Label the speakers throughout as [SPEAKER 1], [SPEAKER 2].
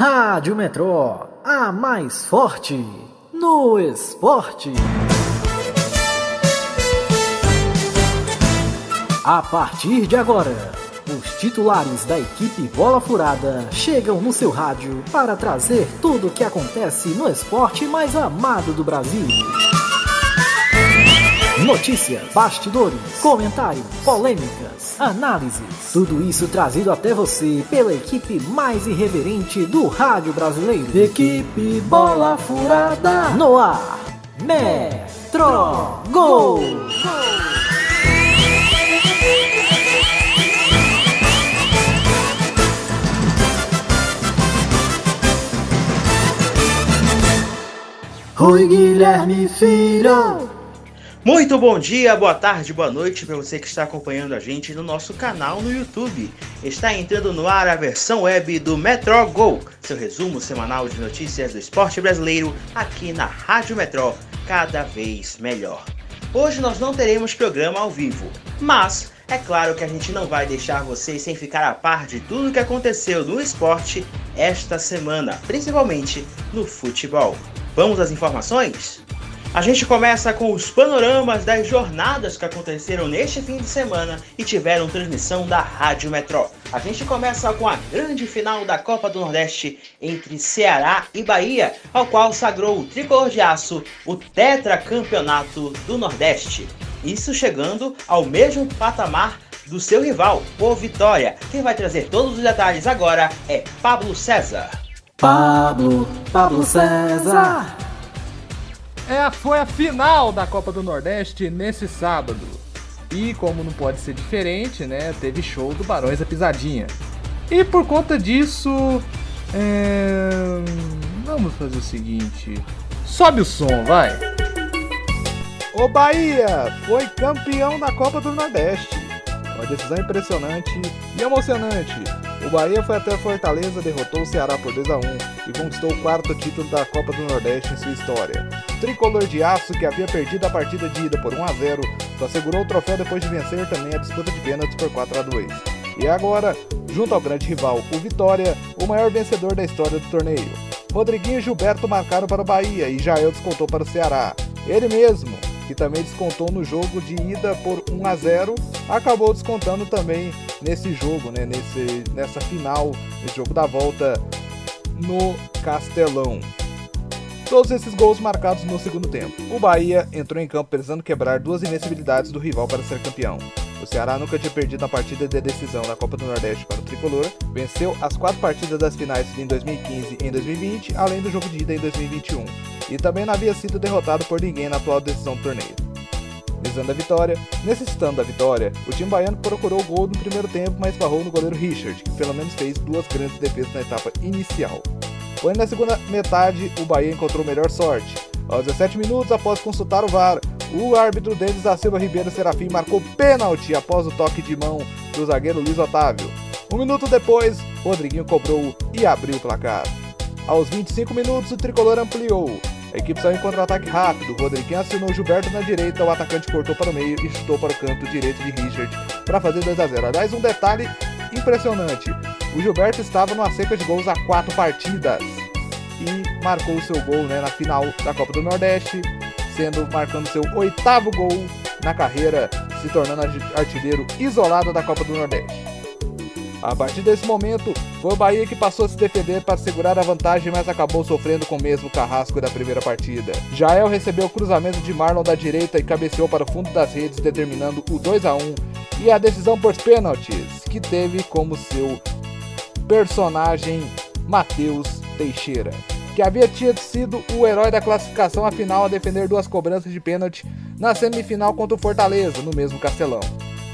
[SPEAKER 1] Rádio Metrô, a mais forte no esporte. A partir de agora, os titulares da equipe Bola Furada chegam no seu rádio para trazer tudo o que acontece no esporte mais amado do Brasil. Notícias, bastidores, comentários, polêmicas, análises. Tudo isso trazido até você pela equipe mais irreverente do rádio brasileiro. Equipe Bola Furada. No ar, Metro Gol. Oi, Guilherme Filho.
[SPEAKER 2] Muito bom dia, boa tarde, boa noite para você que está acompanhando a gente no nosso canal no YouTube. Está entrando no ar a versão web do Metro Gol, seu resumo semanal de notícias do esporte brasileiro aqui na Rádio Metrô, cada vez melhor. Hoje nós não teremos programa ao vivo, mas é claro que a gente não vai deixar vocês sem ficar a par de tudo o que aconteceu no esporte esta semana, principalmente no futebol. Vamos às informações? A gente começa com os panoramas das jornadas que aconteceram neste fim de semana e tiveram transmissão da Rádio Metrô. A gente começa com a grande final da Copa do Nordeste entre Ceará e Bahia, ao qual sagrou o Tricolor de Aço o tetracampeonato do Nordeste. Isso chegando ao mesmo patamar do seu rival, o Vitória. Quem vai trazer todos os detalhes agora é Pablo César.
[SPEAKER 1] Pablo César.
[SPEAKER 3] Foi a final da Copa do Nordeste nesse sábado. E como não pode ser diferente, né, teve show do Barões da Pisadinha. E por conta disso, vamos fazer o seguinte, sobe o som, vai.
[SPEAKER 4] O Bahia foi campeão da Copa do Nordeste. Uma decisão impressionante e emocionante. O Bahia foi até Fortaleza, derrotou o Ceará por 2-1 e conquistou o quarto título da Copa do Nordeste em sua história. O Tricolor de Aço, que havia perdido a partida de ida por 1-0, só segurou o troféu depois de vencer também a disputa de pênaltis por 4-2. E agora, junto ao grande rival, o Vitória, o maior vencedor da história do torneio. Rodriguinho e Gilberto marcaram para o Bahia e Jael descontou para o Ceará. Ele mesmo, que também descontou no jogo de ida por 1-0, acabou descontando também nesse jogo, né, nessa final, nesse jogo da volta no Castelão. Todos esses gols marcados no segundo tempo. O Bahia entrou em campo precisando quebrar duas invencibilidades do rival para ser campeão. O Ceará nunca tinha perdido a partida de decisão da Copa do Nordeste para o Tricolor, venceu as 4 partidas das finais em 2015 e em 2020, além do jogo de ida em 2021, e também não havia sido derrotado por ninguém na atual decisão do torneio. Necessitando da vitória, o time baiano procurou o gol no primeiro tempo, mas esbarrou no goleiro Richard, que pelo menos fez 2 grandes defesas na etapa inicial. Porém, na segunda metade, o Bahia encontrou melhor sorte. Aos 17 minutos, após consultar o VAR, o árbitro Denis da Silva Ribeiro Serafim marcou pênalti após o toque de mão do zagueiro Luiz Otávio. 1 minuto depois, Rodriguinho cobrou e abriu o placar. Aos 25 minutos, o Tricolor ampliou. A equipe saiu em contra-ataque rápido. Rodriguinho acionou Gilberto na direita, o atacante cortou para o meio e chutou para o canto direito de Richard para fazer 2-0. Aliás, um detalhe impressionante. O Gilberto estava numa seca de gols há 4 partidas e marcou o seu gol, né, na final da Copa do Nordeste, marcando seu 8º gol na carreira, se tornando artilheiro isolado da Copa do Nordeste. A partir desse momento, foi o Bahia que passou a se defender para segurar a vantagem, mas acabou sofrendo com o mesmo carrasco da primeira partida. Jael recebeu o cruzamento de Marlon da direita e cabeceou para o fundo das redes, determinando o 2-1 e a decisão por pênaltis, que teve como seu personagem Matheus Teixeira, que tinha sido o herói da classificação à final a defender 2 cobranças de pênalti na semifinal contra o Fortaleza, no mesmo Castelão.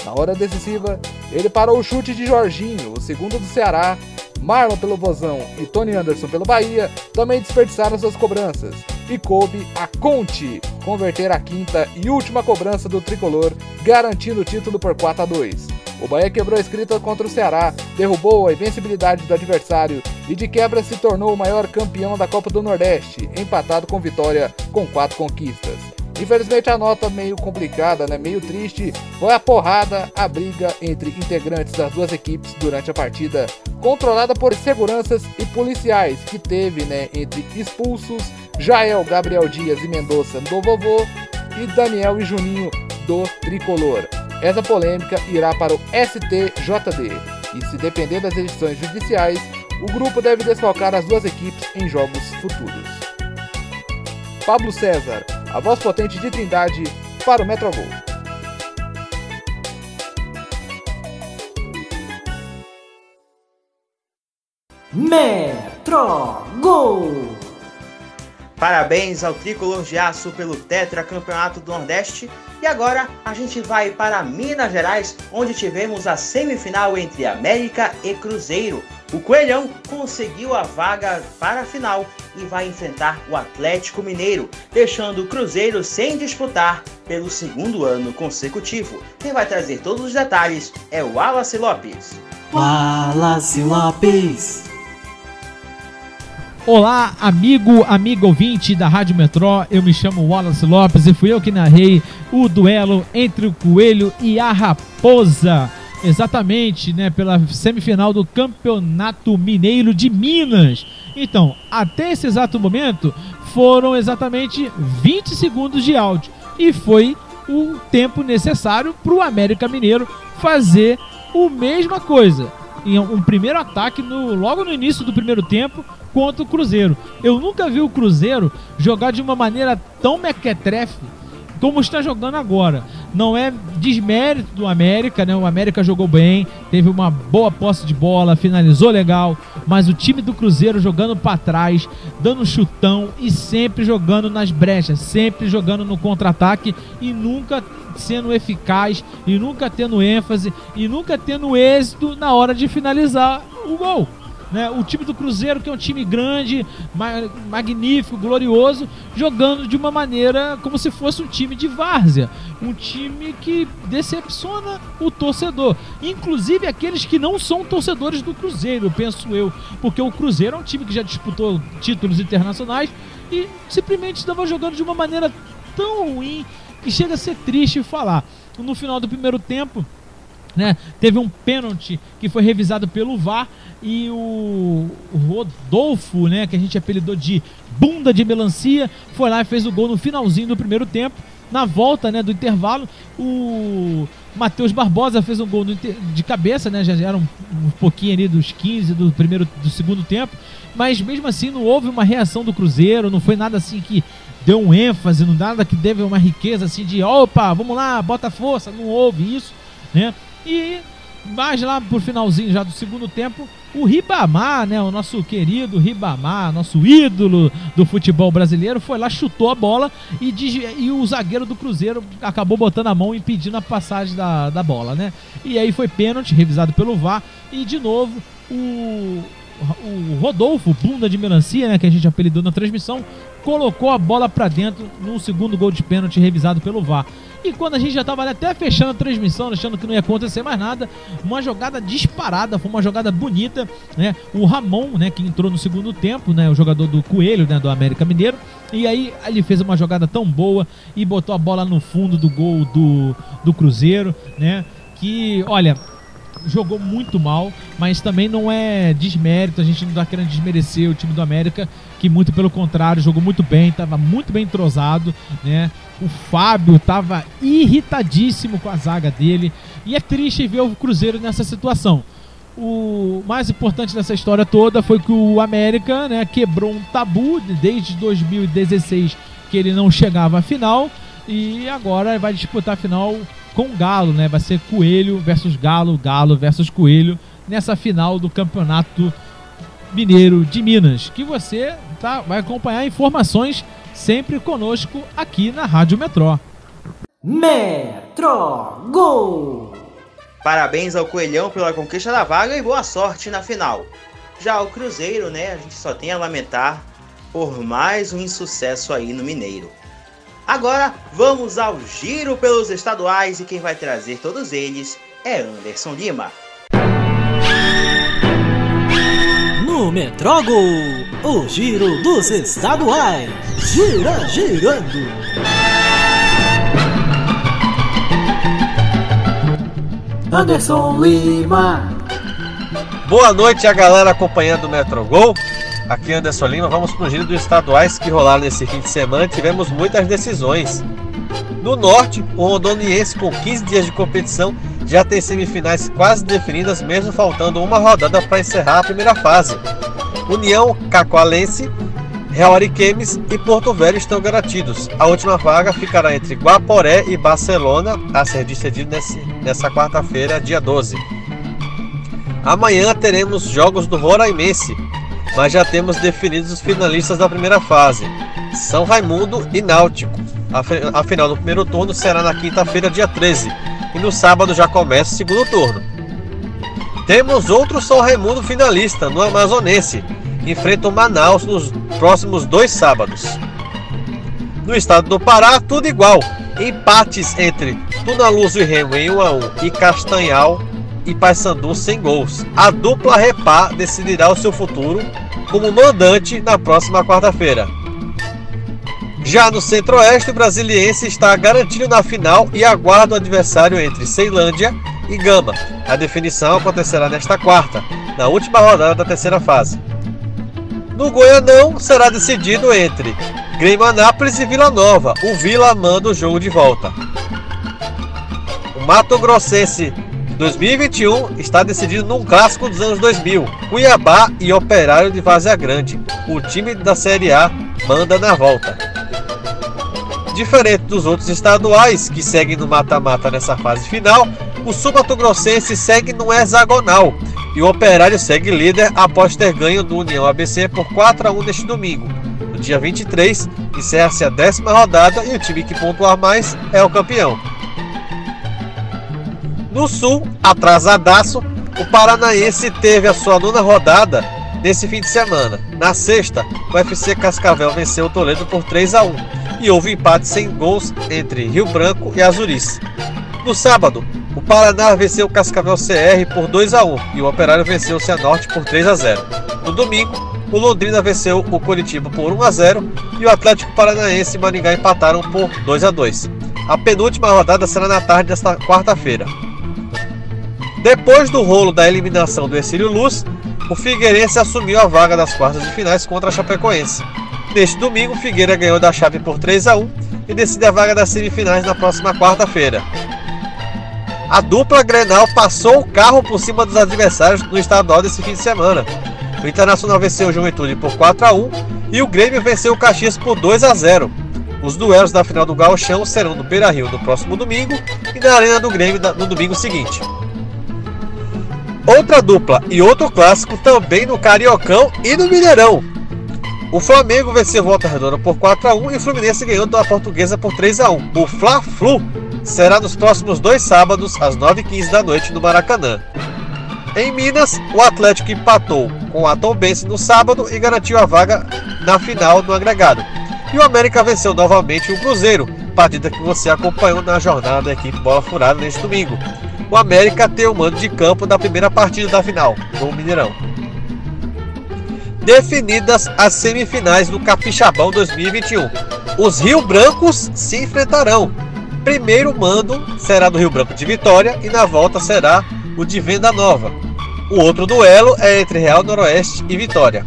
[SPEAKER 4] Na hora decisiva, ele parou o chute de Jorginho, o segundo do Ceará. Marlon pelo Vozão e Tony Anderson pelo Bahia também desperdiçaram suas cobranças. E coube a Conte converter a 5ª e última cobrança do Tricolor, garantindo o título por 4-2. O Bahia quebrou a escrita contra o Ceará, derrubou a invencibilidade do adversário e de quebra se tornou o maior campeão da Copa do Nordeste, empatado com Vitória com 4 conquistas. Infelizmente a nota meio complicada, né, meio triste, foi a porrada, a briga entre integrantes das duas equipes durante a partida controlada por seguranças e policiais, que teve, né, entre expulsos Jael, Gabriel Dias e Mendonça do Vovô e Daniel e Juninho do Tricolor. Essa polêmica irá para o STJD e, se depender das decisões judiciais, o grupo deve desfalcar as duas equipes em jogos futuros. Pablo César, a voz potente de Trindade, para o Metrogol.
[SPEAKER 1] Metrogol!
[SPEAKER 2] Parabéns ao Tricolor de Aço pelo tetracampeonato do Nordeste. E agora a gente vai para Minas Gerais, onde tivemos a semifinal entre América e Cruzeiro. O Coelhão conseguiu a vaga para a final e vai enfrentar o Atlético Mineiro, deixando o Cruzeiro sem disputar pelo segundo ano consecutivo. Quem vai trazer todos os detalhes é o Wallace Lopes.
[SPEAKER 1] Wallace Lopes!
[SPEAKER 5] Olá, amigo ouvinte da Rádio Metrô, eu me chamo Wallace Lopes e fui eu que narrei o duelo entre o Coelho e a Raposa, exatamente, né, pela semifinal do Campeonato Mineiro de Minas. Então, até esse exato momento, foram exatamente 20 segundos de áudio e foi o tempo necessário para o América Mineiro fazer a mesma coisa. Em um primeiro ataque logo no início do primeiro tempo contra o Cruzeiro. Eu nunca vi o Cruzeiro jogar de uma maneira tão mequetrefe como está jogando agora. Não é desmérito do América, né? O América jogou bem, teve uma boa posse de bola, finalizou legal, mas o time do Cruzeiro jogando para trás, dando chutão e sempre jogando nas brechas, sempre jogando no contra-ataque e nunca sendo eficaz, e nunca tendo ênfase, e nunca tendo êxito na hora de finalizar o gol, né? O time do Cruzeiro, que é um time grande, magnífico, glorioso, jogando de uma maneira como se fosse um time de várzea, um time que decepciona o torcedor, inclusive aqueles que não são torcedores do Cruzeiro, penso eu, porque o Cruzeiro é um time que já disputou títulos internacionais e simplesmente estava jogando de uma maneira tão ruim que chega a ser triste falar. No final do primeiro tempo, né, teve um pênalti que foi revisado pelo VAR e o Rodolfo, né, que a gente apelidou de bunda de melancia, foi lá e fez o gol no finalzinho do primeiro tempo. Na volta, né, do intervalo, o Matheus Barbosa fez um gol de cabeça, né, já era um pouquinho ali dos 15 do segundo tempo, mas mesmo assim não houve uma reação do Cruzeiro, não foi nada assim que deu um ênfase, não nada que deve uma riqueza assim de opa, vamos lá, bota força, não houve isso, né? E mais lá por finalzinho já do segundo tempo, o Ribamar, né, o nosso querido Ribamar, nosso ídolo do futebol brasileiro, foi lá, chutou a bola e o zagueiro do Cruzeiro acabou botando a mão e impedindo a passagem da bola, né? E aí foi pênalti, revisado pelo VAR, e de novo o Rodolfo, bunda de melancia, né, que a gente apelidou na transmissão, colocou a bola pra dentro no segundo gol de pênalti revisado pelo VAR. E quando a gente já estava até fechando a transmissão, achando que não ia acontecer mais nada, uma jogada disparada, foi uma jogada bonita, né? O Ramon, né, que entrou no segundo tempo, né, o jogador do Coelho, né, do América Mineiro, e aí ele fez uma jogada tão boa e botou a bola no fundo do gol do Cruzeiro, né, que, olha, jogou muito mal, mas também não é desmérito, a gente não está querendo desmerecer o time do América, que muito pelo contrário, jogou muito bem, estava muito bem entrosado, né? O Fábio estava irritadíssimo com a zaga dele, e é triste ver o Cruzeiro nessa situação. O mais importante dessa história toda foi que o América, né, quebrou um tabu desde 2016, que ele não chegava à final, e agora vai disputar a final com o Galo, né? Vai ser Coelho versus Galo, Galo versus Coelho, nessa final do Campeonato Mineiro de Minas, que você vai acompanhar informações sempre conosco aqui na Rádio Metrô.
[SPEAKER 1] Metrogol!
[SPEAKER 2] Parabéns ao Coelhão pela conquista da vaga e boa sorte na final. Já o Cruzeiro, né, a gente só tem a lamentar por mais um insucesso aí no Mineiro. Agora vamos ao giro pelos estaduais e quem vai trazer todos eles é Anderson Lima.
[SPEAKER 1] No Metrogol, o giro dos estaduais. Gira, girando. Anderson Lima.
[SPEAKER 6] Boa noite a galera acompanhando o Metrogol. Aqui Anderson Lima, vamos pro giro dos estaduais que rolaram nesse fim de semana. Tivemos muitas decisões. No norte, o Rondoniense, com 15 dias de competição, já tem semifinais quase definidas, mesmo faltando uma rodada para encerrar a primeira fase. União Cacoalense, Real Ariquemes e Porto Velho estão garantidos. A última vaga ficará entre Guaporé e Barcelona, a ser decidido nessa quarta-feira, dia 12. Amanhã teremos jogos do Roraimense, mas já temos definidos os finalistas da primeira fase, São Raimundo e Náutico. A final do primeiro turno será na quinta-feira, dia 13, e no sábado já começa o segundo turno. Temos outro São Raimundo finalista no Amazonense, que enfrenta o Manaus nos próximos 2 sábados. No estado do Pará, tudo igual, empates entre Tunaluso e Remo em 1-1 e Castanhal e Paysandu sem gols. A dupla Repá decidirá o seu futuro como mandante na próxima quarta-feira. Já no Centro-Oeste, o Brasiliense está garantido na final e aguarda o adversário entre Ceilândia e Gama. A definição acontecerá nesta quarta, na última rodada da terceira fase. No Goianão, será decidido entre Grêmio Anápolis e Vila Nova. O Vila manda o jogo de volta. O Mato Grossense 2021 está decidido num clássico dos anos 2000, Cuiabá e Operário de Várzea Grande. O time da Série A manda na volta. Diferente dos outros estaduais que seguem no mata-mata nessa fase final, o Sul-Mato-Grossense segue no hexagonal e o Operário segue líder após ter ganho do União ABC por 4-1 neste domingo. No dia 23, encerra-se a 10ª rodada e o time que pontuar mais é o campeão. No Sul, atrasadaço, o Paranaense teve a sua 9ª rodada nesse fim de semana. Na sexta, o FC Cascavel venceu o Toledo por 3-1 e houve empate sem gols entre Rio Branco e Azuris. No sábado, o Paraná venceu o Cascavel CR por 2-1 e o Operário venceu o Cianorte por 3-0. No domingo, o Londrina venceu o Coritiba por 1-0 e o Atlético Paranaense e Maringá empataram por 2-2. A penúltima rodada será na tarde desta quarta-feira. Depois do rolo da eliminação do Hercílio Luz, o Figueirense assumiu a vaga das quartas de finais contra a Chapecoense. Neste domingo, o Figueira ganhou da Chape por 3-1 e decide a vaga das semifinais na próxima quarta-feira. A dupla Grenal passou o carro por cima dos adversários no estadual desse fim de semana. O Internacional venceu o Juventude por 4-1 e o Grêmio venceu o Caxias por 2-0. Os duelos da final do Gauchão serão no Beira-Rio no próximo domingo e na Arena do Grêmio no domingo seguinte. Outra dupla e outro clássico também no Cariocão e no Mineirão. O Flamengo venceu Volta Redonda por 4-1 e o Fluminense ganhou da Portuguesa por 3-1. O Fla-Flu será nos próximos 2 sábados, às 9h15 da noite, no Maracanã. Em Minas, o Atlético empatou com a Tombense no sábado e garantiu a vaga na final do agregado. E o América venceu novamente o Cruzeiro, partida que você acompanhou na jornada da equipe Bola Furada neste domingo. O América tem o mando de campo da primeira partida da final, no Mineirão. Definidas as semifinais do Capixabão 2021. Os Rio Brancos se enfrentarão. Primeiro mando será do Rio Branco de Vitória e na volta será o de Venda Nova. O outro duelo é entre Real Noroeste e Vitória.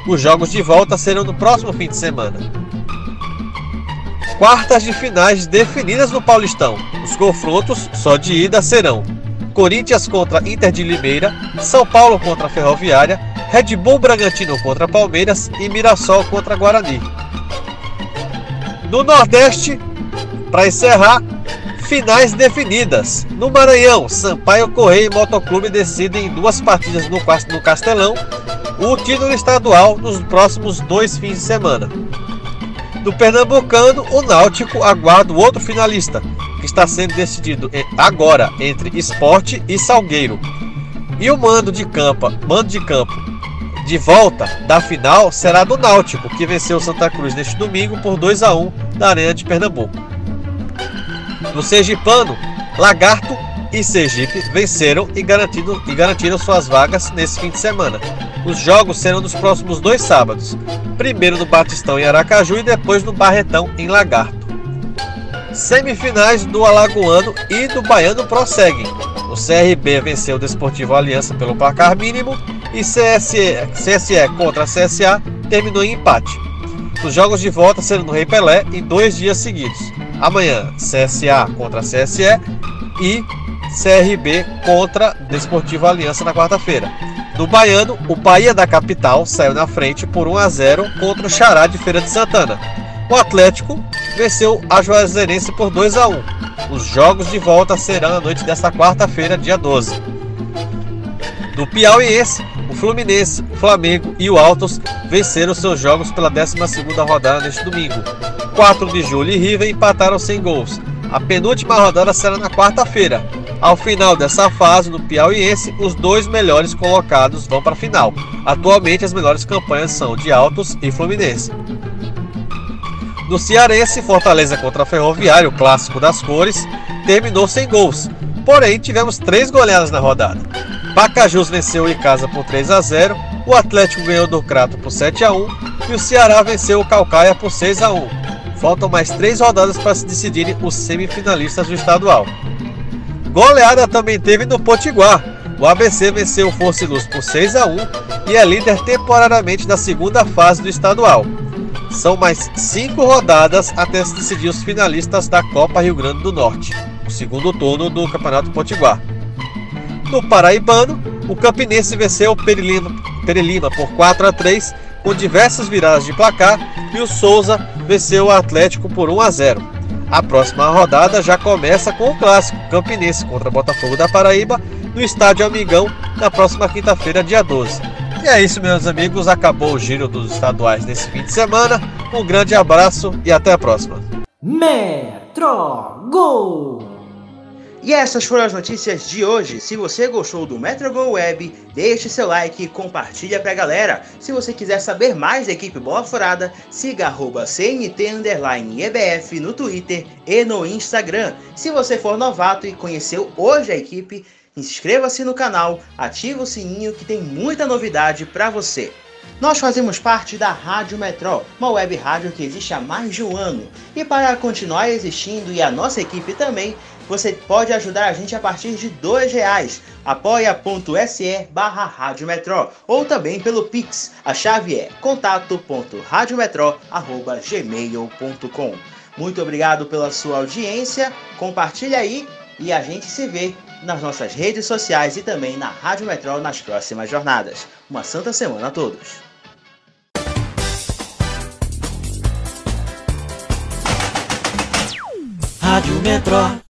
[SPEAKER 6] Os jogos de volta serão no próximo fim de semana. Quartas de finais definidas no Paulistão. Os confrontos só de ida serão Corinthians contra Inter de Limeira, São Paulo contra Ferroviária, Red Bull Bragantino contra Palmeiras e Mirassol contra Guarani. No Nordeste, para encerrar, finais definidas. No Maranhão, Sampaio Correia e Motoclube decidem em 2 partidas no Castelão o título estadual nos próximos 2 fins de semana. No Pernambucano, o Náutico aguarda o outro finalista, que está sendo decidido agora entre Sport e Salgueiro. E o mando de campo de volta da final será do Náutico, que venceu o Santa Cruz neste domingo por 2-1 na Arena de Pernambuco. No Sergipano, Lagarto e Sergipe venceram e garantiram suas vagas nesse fim de semana. Os jogos serão nos próximos 2 sábados, primeiro no Batistão em Aracaju e depois no Barretão em Lagarto. Semifinais do Alagoano e do Baiano prosseguem. No CRB venceu o Desportivo Aliança pelo placar mínimo e CSE contra a CSA terminou em empate. Os jogos de volta serão no Rei Pelé em 2 dias seguidos. Amanhã, CSA contra a CSE e CRB contra Desportivo Aliança na quarta-feira. No Baiano, o Bahia da capital saiu na frente por 1-0 contra o Xará de Feira de Santana. O Atlético venceu a Juazeirense por 2-1. Os jogos de volta serão na noite desta quarta-feira, dia 12. No Piauiense, o Fluminense, o Flamengo e o Altos venceram seus jogos pela 12ª rodada neste domingo. 4 de Julho e River empataram sem gols. A penúltima rodada será na quarta-feira. Ao final dessa fase, no Piauiense, os 2 melhores colocados vão para a final. Atualmente, as melhores campanhas são de Altos e Fluminense. No Cearense, Fortaleza contra a Ferroviária, o clássico das cores, terminou sem gols. Porém, tivemos 3 goleadas na rodada. Pacajus venceu o Icasa por 3-0, o Atlético ganhou do Crato por 7-1 e o Ceará venceu o Caucaia por 6-1. Faltam mais 3 rodadas para se decidirem os semifinalistas do estadual. Goleada também teve no Potiguar. O ABC venceu o Força e Luz por 6-1 e é líder temporariamente da segunda fase do estadual. São mais 5 rodadas até se decidir os finalistas da Copa Rio Grande do Norte, o segundo turno do Campeonato Potiguar. No Paraibano, o Campinense venceu o Perelima por 4-3, com diversas viradas de placar, e o Souza venceu o Atlético por 1-0. A próxima rodada já começa com o clássico Campinense contra Botafogo da Paraíba, no Estádio Amigão, na próxima quinta-feira, dia 12. E é isso, meus amigos, acabou o giro dos estaduais nesse fim de semana. Um grande abraço e até a próxima.
[SPEAKER 1] Metro Gol!
[SPEAKER 2] E essas foram as notícias de hoje. Se você gostou do MetroGol Web, deixe seu like e compartilha pra galera. Se você quiser saber mais da equipe Bola Furada, siga @CNT_EBF no Twitter e no Instagram. Se você for novato e conheceu hoje a equipe, inscreva-se no canal, ative o sininho que tem muita novidade pra você. Nós fazemos parte da Rádio Metrô, uma web rádio que existe há mais de um ano. E para continuar existindo e a nossa equipe também, você pode ajudar a gente a partir de R$2, apoia.se/Rádio Metrô, ou também pelo Pix. A chave é contato.radiometrô@gmail.com. Muito obrigado pela sua audiência, compartilha aí e a gente se vê nas nossas redes sociais e também na Rádio Metrô nas próximas jornadas. Uma santa semana a todos!
[SPEAKER 1] Rádio Metrô.